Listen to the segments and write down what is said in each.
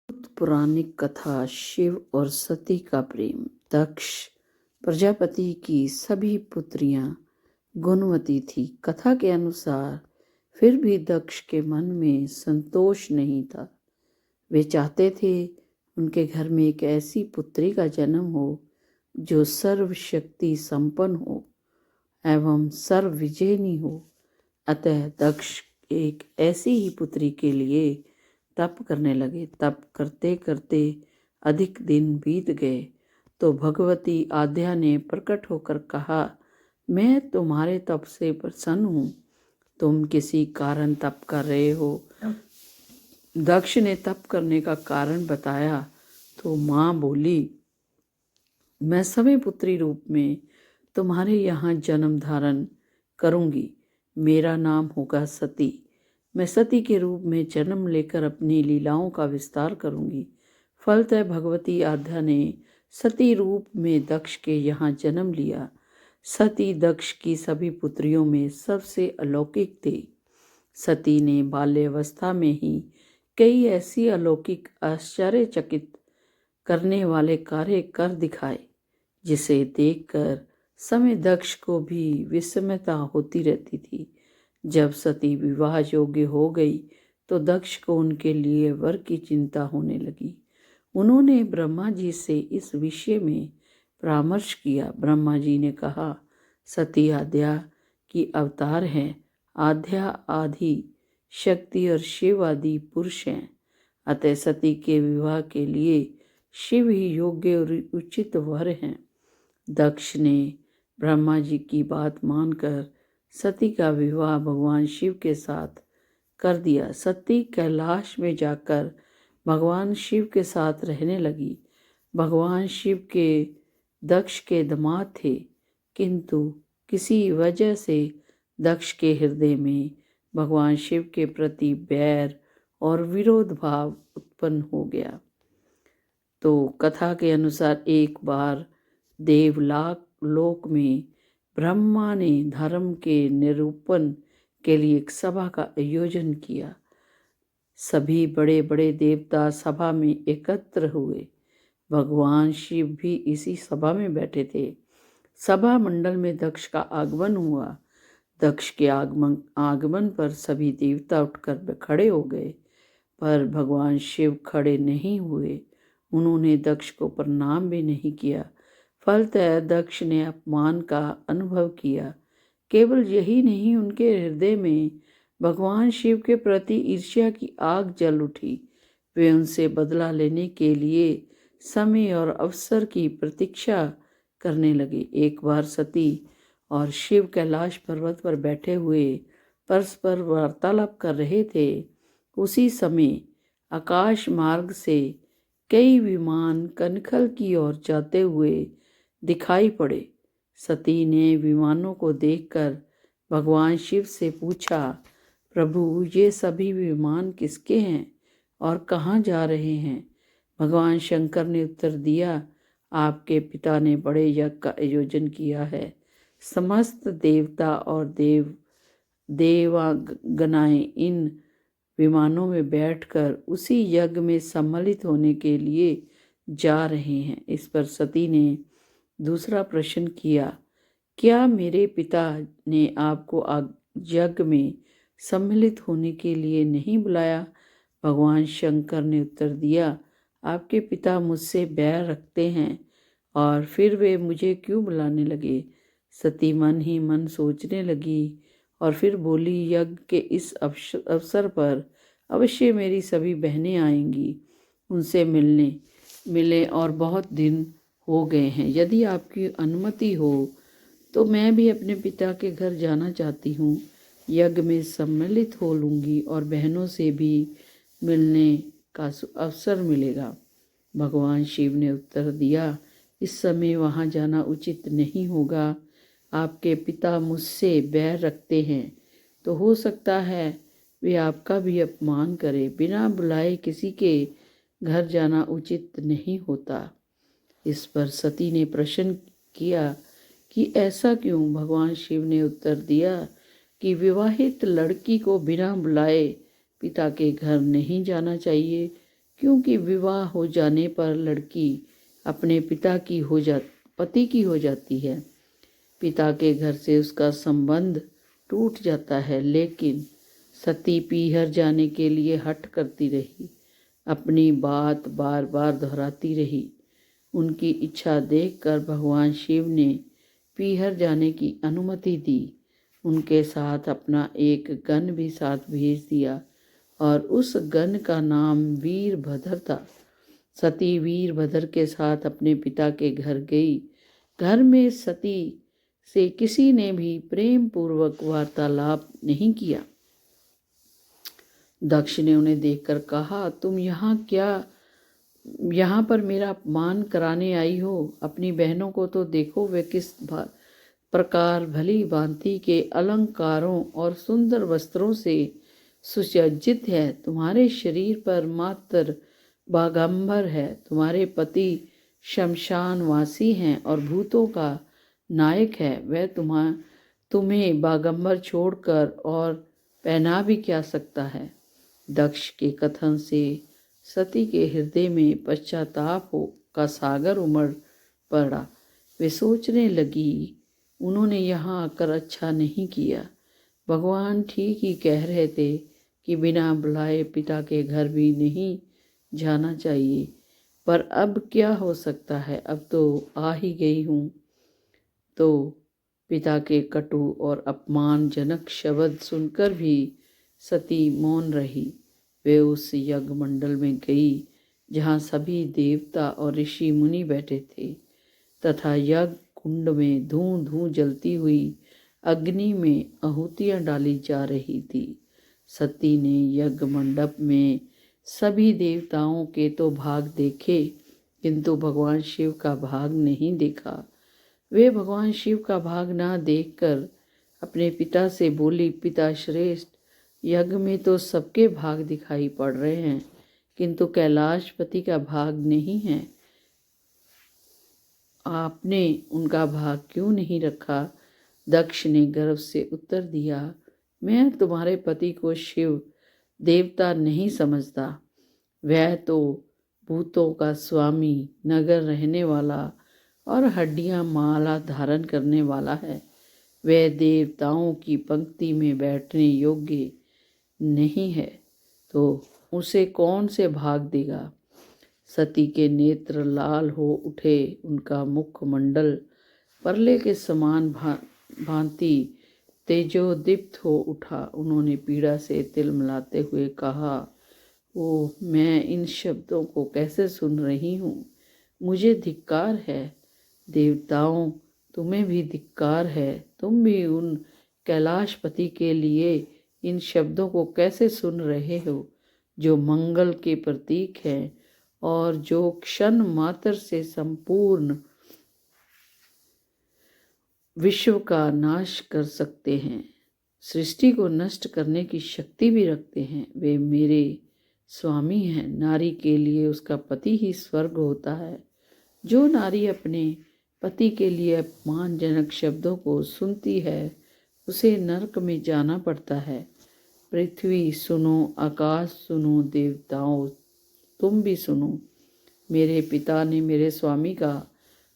पौराणिक कथा शिव और सती का प्रेम। दक्ष प्रजापति की सभी पुत्रियां गुणवती थी। कथा के अनुसार फिर भी दक्ष के मन में संतोष नहीं था। वे चाहते थे उनके घर में एक ऐसी पुत्री का जन्म हो जो सर्वशक्ति संपन्न हो एवं सर्व विजयनी हो। अतः दक्ष एक ऐसी ही पुत्री के लिए तप करने लगे। तप करते करते अधिक दिन बीत गए तो भगवती आद्या ने प्रकट होकर कहा, मैं तुम्हारे तप से प्रसन्न हूँ। तुम किसी कारण तप कर रहे हो। दक्ष ने तप करने का कारण बताया तो माँ बोली, मैं समय पुत्री रूप में तुम्हारे यहाँ जन्म धारण करूँगी। मेरा नाम होगा सती। मैं सती के रूप में जन्म लेकर अपनी लीलाओं का विस्तार करूँगी। फलतः भगवती आद्या ने सती रूप में दक्ष के यहाँ जन्म लिया। सती दक्ष की सभी पुत्रियों में सबसे अलौकिक थी। सती ने बाल्यावस्था में ही कई ऐसी अलौकिक आश्चर्यचकित करने वाले कार्य कर दिखाए जिसे देखकर समय दक्ष को भी विस्मयता होती रहती थी। जब सती विवाह योग्य हो गई तो दक्ष को उनके लिए वर की चिंता होने लगी। उन्होंने ब्रह्मा जी से इस विषय में परामर्श किया। ब्रह्मा जी ने कहा, सती आद्या की अवतार हैं। आद्या आदि शक्ति और शिव आदि पुरुष हैं। अतः सती के विवाह के लिए शिव ही योग्य और उचित वर हैं। दक्ष ने ब्रह्मा जी की बात मानकर सती का विवाह भगवान शिव के साथ कर दिया। सती कैलाश में जाकर भगवान शिव के साथ रहने लगी। भगवान शिव के दक्ष के दामाद थे, किंतु किसी वजह से दक्ष के हृदय में भगवान शिव के प्रति बैर और विरोध भाव उत्पन्न हो गया। तो कथा के अनुसार एक बार देवलोक में ब्रह्मा ने धर्म के निरूपण के लिए एक सभा का आयोजन किया। सभी बड़े बड़े देवता सभा में एकत्र हुए। भगवान शिव भी इसी सभा में बैठे थे। सभा मंडल में दक्ष का आगमन हुआ। दक्ष के आगमन पर सभी देवता उठकर खड़े हो गए, पर भगवान शिव खड़े नहीं हुए। उन्होंने दक्ष को प्रणाम भी नहीं किया। फलतः दक्ष ने अपमान का अनुभव किया। केवल यही नहीं, उनके हृदय में भगवान शिव के प्रति ईर्ष्या की आग जल उठी। वे उनसे बदला लेने के लिए समय और अवसर की प्रतीक्षा करने लगे। एक बार सती और शिव कैलाश पर्वत पर बैठे हुए परस्पर वार्तालाप कर रहे थे। उसी समय आकाश मार्ग से कई विमान कनखल की ओर जाते हुए दिखाई पड़े। सती ने विमानों को देखकर भगवान शिव से पूछा, प्रभु, ये सभी विमान किसके हैं और कहाँ जा रहे हैं? भगवान शंकर ने उत्तर दिया, आपके पिता ने बड़े यज्ञ का आयोजन किया है। समस्त देवता और देवागनाएं इन विमानों में बैठकर उसी यज्ञ में सम्मिलित होने के लिए जा रहे हैं। इस पर सती ने दूसरा प्रश्न किया, क्या मेरे पिता ने आपको यज्ञ में सम्मिलित होने के लिए नहीं बुलाया? भगवान शंकर ने उत्तर दिया, आपके पिता मुझसे बैर रखते हैं और फिर वे मुझे क्यों बुलाने लगे? सती मन ही मन सोचने लगी और फिर बोली, यज्ञ के इस अवसर पर अवश्य मेरी सभी बहनें आएंगी। उनसे मिले और बहुत दिन हो गए हैं। यदि आपकी अनुमति हो तो मैं भी अपने पिता के घर जाना चाहती हूँ। यज्ञ में सम्मिलित हो लूँगी और बहनों से भी मिलने का अवसर मिलेगा। भगवान शिव ने उत्तर दिया, इस समय वहाँ जाना उचित नहीं होगा। आपके पिता मुझसे बैर रखते हैं तो हो सकता है वे आपका भी अपमान करें। बिना बुलाए किसी के घर जाना उचित नहीं होता। इस पर सती ने प्रश्न किया कि ऐसा क्यों? भगवान शिव ने उत्तर दिया कि विवाहित लड़की को बिना बुलाए पिता के घर नहीं जाना चाहिए, क्योंकि विवाह हो जाने पर लड़की अपने पति की हो जाती है। पिता के घर से उसका संबंध टूट जाता है, लेकिन सती पीहर जाने के लिए हठ करती रही, अपनी बात बार बार दोहराती रही। उनकी इच्छा देखकर भगवान शिव ने पीहर जाने की अनुमति दी। उनके साथ अपना एक गण भी साथ भेज दिया और उस गण का नाम वीरभद्र था। सती वीरभद्र के साथ अपने पिता के घर गई। घर में सती से किसी ने भी प्रेम पूर्वक वार्तालाप नहीं किया। दक्ष ने उन्हें देखकर कहा, तुम यहाँ पर मेरा अपमान कराने आई हो? अपनी बहनों को तो देखो, वे किस प्रकार भली भांति के अलंकारों और सुंदर वस्त्रों से सुसज्जित है। तुम्हारे शरीर पर मात्र बागंबर है। तुम्हारे पति शमशानवासी हैं और भूतों का नायक है। वह तुम्हें बागंबर छोड़कर और पहना भी क्या सकता है? दक्ष के कथन से सती के हृदय में पश्चाताप का सागर उमड़ पड़ा। वे सोचने लगी, उन्होंने यहाँ आकर अच्छा नहीं किया। भगवान ठीक ही कह रहे थे कि बिना बुलाए पिता के घर भी नहीं जाना चाहिए, पर अब क्या हो सकता है, अब तो आ ही गई हूँ। तो पिता के कटु और अपमानजनक शब्द सुनकर भी सती मौन रही। वे उस यज्ञ मंडल में गई जहाँ सभी देवता और ऋषि मुनि बैठे थे तथा यज्ञ कुंड में धूं धूं जलती हुई अग्नि में आहुतियाँ डाली जा रही थी। सती ने यज्ञ मंडप में सभी देवताओं के तो भाग देखे, किंतु भगवान शिव का भाग नहीं देखा। वे भगवान शिव का भाग ना देखकर अपने पिता से बोली, पिता श्रेष्ठ, यज्ञ में तो सबके भाग दिखाई पड़ रहे हैं, किंतु कैलाशपति का भाग नहीं है। आपने उनका भाग क्यों नहीं रखा? दक्ष ने गर्व से उत्तर दिया, मैं तुम्हारे पति को शिव देवता नहीं समझता। वह तो भूतों का स्वामी, नगर रहने वाला और हड्डियां माला धारण करने वाला है। वह देवताओं की पंक्ति में बैठने योग्य नहीं है, तो उसे कौन से भाग देगा? सती के नेत्र लाल हो उठे। उनका मुखमंडल परले के समान भांति तेजोदीप्त हो उठा। उन्होंने पीड़ा से तिलमिलाते हुए कहा, ओह, मैं इन शब्दों को कैसे सुन रही हूँ? मुझे धिक्कार है। देवताओं, तुम्हें भी धिक्कार है। तुम भी उन कैलाशपति के लिए इन शब्दों को कैसे सुन रहे हो जो मंगल के प्रतीक हैं और जो क्षण मात्र से संपूर्ण विश्व का नाश कर सकते हैं, सृष्टि को नष्ट करने की शक्ति भी रखते हैं। वे मेरे स्वामी हैं। नारी के लिए उसका पति ही स्वर्ग होता है। जो नारी अपने पति के लिए अपमानजनक शब्दों को सुनती है, उसे नरक में जाना पड़ता है। पृथ्वी सुनो, आकाश सुनो, देवताओं तुम भी सुनो। मेरे पिता ने मेरे स्वामी का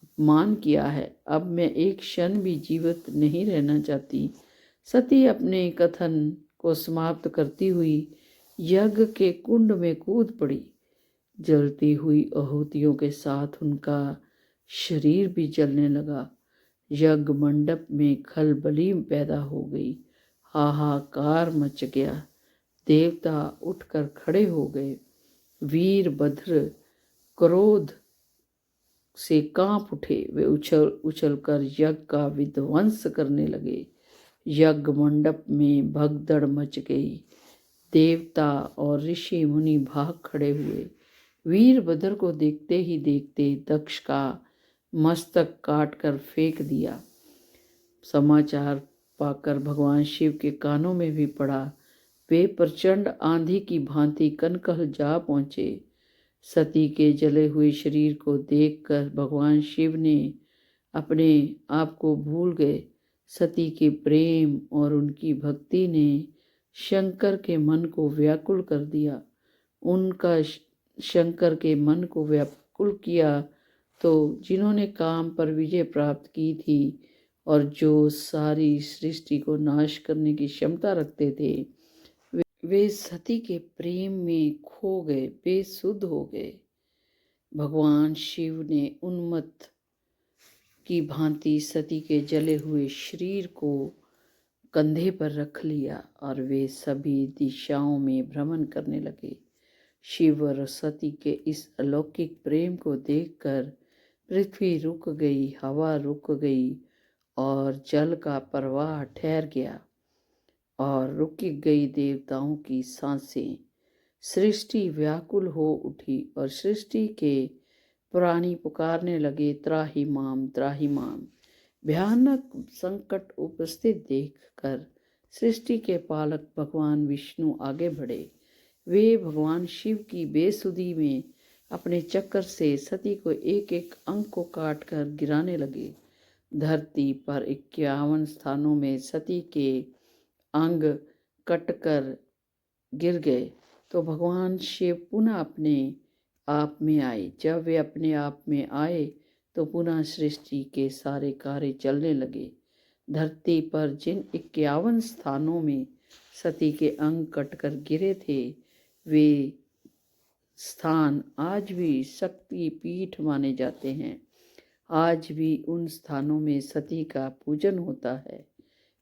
अपमान किया है। अब मैं एक क्षण भी जीवित नहीं रहना चाहती। सती अपने कथन को समाप्त करती हुई यज्ञ के कुंड में कूद पड़ी। जलती हुई आहुतियों के साथ उनका शरीर भी जलने लगा। यज्ञ मंडप में खलबली पैदा हो गई। हाहाकार मच गया। देवता उठकर खड़े हो गए। वीरभद्र क्रोध से कांप उठे। वे उछल उछलकर यज्ञ का विध्वंस करने लगे। यज्ञ मंडप में भगदड़ मच गई। देवता और ऋषि मुनि भाग खड़े हुए। वीरभद्र को देखते ही देखते दक्ष का मस्तक काट कर फेंक दिया। समाचार पाकर भगवान शिव के कानों में भी पड़ा। वे प्रचंड आंधी की भांति कनकल जा पहुँचे। सती के जले हुए शरीर को देखकर भगवान शिव ने अपने आप को भूल गए। सती के प्रेम और उनकी भक्ति ने शंकर के मन को व्याकुल कर दिया। उनका शंकर के मन को व्याकुल किया, तो जिन्होंने काम पर विजय प्राप्त की थी और जो सारी सृष्टि को नाश करने की क्षमता रखते थे, वे सती के प्रेम में खो गए, बेसुध हो गए। भगवान शिव ने उन्मत्त की भांति सती के जले हुए शरीर को कंधे पर रख लिया और वे सभी दिशाओं में भ्रमण करने लगे। शिव और सती के इस अलौकिक प्रेम को देखकर पृथ्वी रुक गई, हवा रुक गई और जल का प्रवाह ठहर गया और रुक गई देवताओं की सांसें। सृष्टि व्याकुल हो उठी और सृष्टि के प्राणी पुकारने लगे, त्राहि माम, त्राहि माम। भयानक संकट उपस्थित देखकर सृष्टि के पालक भगवान विष्णु आगे बढ़े। वे भगवान शिव की बेसुधी में अपने चक्र से सती को एक एक अंग को काट कर गिराने लगे। धरती पर 51 स्थानों में सती के अंग कटकर गिर गए तो भगवान शिव पुनः अपने आप में आए। जब वे अपने आप में आए तो पुनः सृष्टि के सारे कार्य चलने लगे। धरती पर जिन 51 स्थानों में सती के अंग कटकर गिरे थे, वे स्थान आज भी शक्ति पीठ माने जाते हैं। आज भी उन स्थानों में सती का पूजन होता है,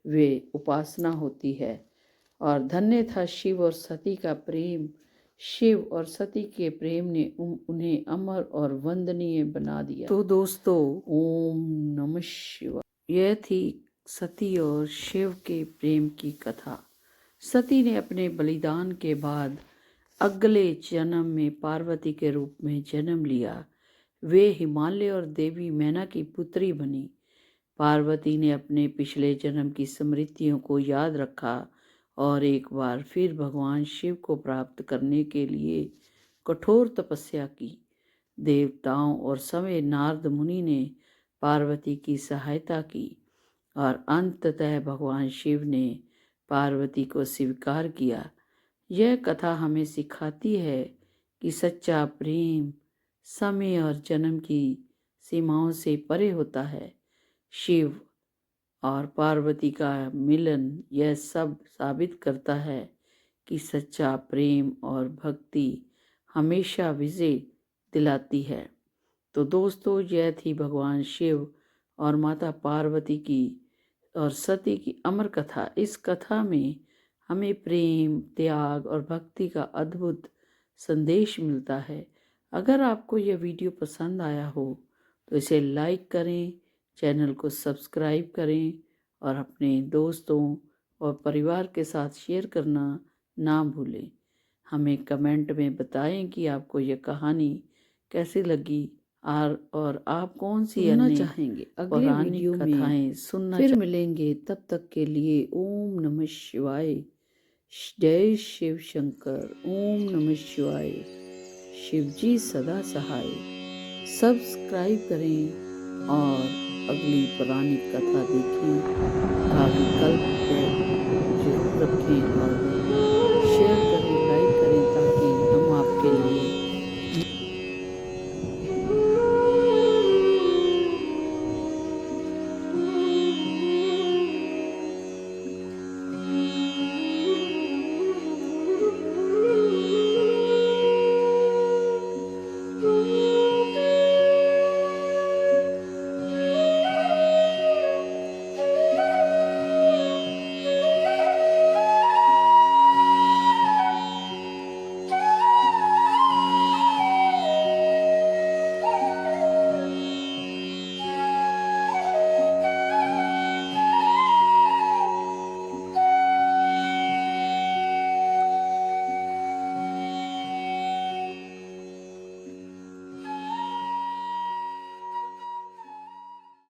वे उपासना होती है। और धन्य था शिव और सती का प्रेम। शिव और सती के प्रेम ने उन्हें अमर और वंदनीय बना दिया। तो दोस्तों, ओम नमः शिवाय। यह थी सती और शिव के प्रेम की कथा। सती ने अपने बलिदान के बाद अगले जन्म में पार्वती के रूप में जन्म लिया। वे हिमालय और देवी मैना की पुत्री बनी। पार्वती ने अपने पिछले जन्म की स्मृतियों को याद रखा और एक बार फिर भगवान शिव को प्राप्त करने के लिए कठोर तपस्या की। देवताओं और समय नारद मुनि ने पार्वती की सहायता की और अंततः भगवान शिव ने पार्वती को स्वीकार किया। यह कथा हमें सिखाती है कि सच्चा प्रेम समय और जन्म की सीमाओं से परे होता है। शिव और पार्वती का मिलन यह सब साबित करता है कि सच्चा प्रेम और भक्ति हमेशा विजय दिलाती है। तो दोस्तों, यह थी भगवान शिव और माता पार्वती की और सती की अमर कथा। इस कथा में हमें प्रेम, त्याग और भक्ति का अद्भुत संदेश मिलता है। अगर आपको यह वीडियो पसंद आया हो तो इसे लाइक करें, चैनल को सब्सक्राइब करें और अपने दोस्तों और परिवार के साथ शेयर करना ना भूलें। हमें कमेंट में बताएं कि आपको यह कहानी कैसी लगी और आप कौन सी अन्य चाहेंगे अगले वीडियो कथाएं सुनना। फिर मिलेंगे, तब तक के लिए ओम नमः शिवाय। जय शिव शंकर। ओम नमः शिवाय। शिवजी सदा सहाय। सब्सक्राइब करें और अगली पुरानी कथा देखें का विकल्प जरूर रखें और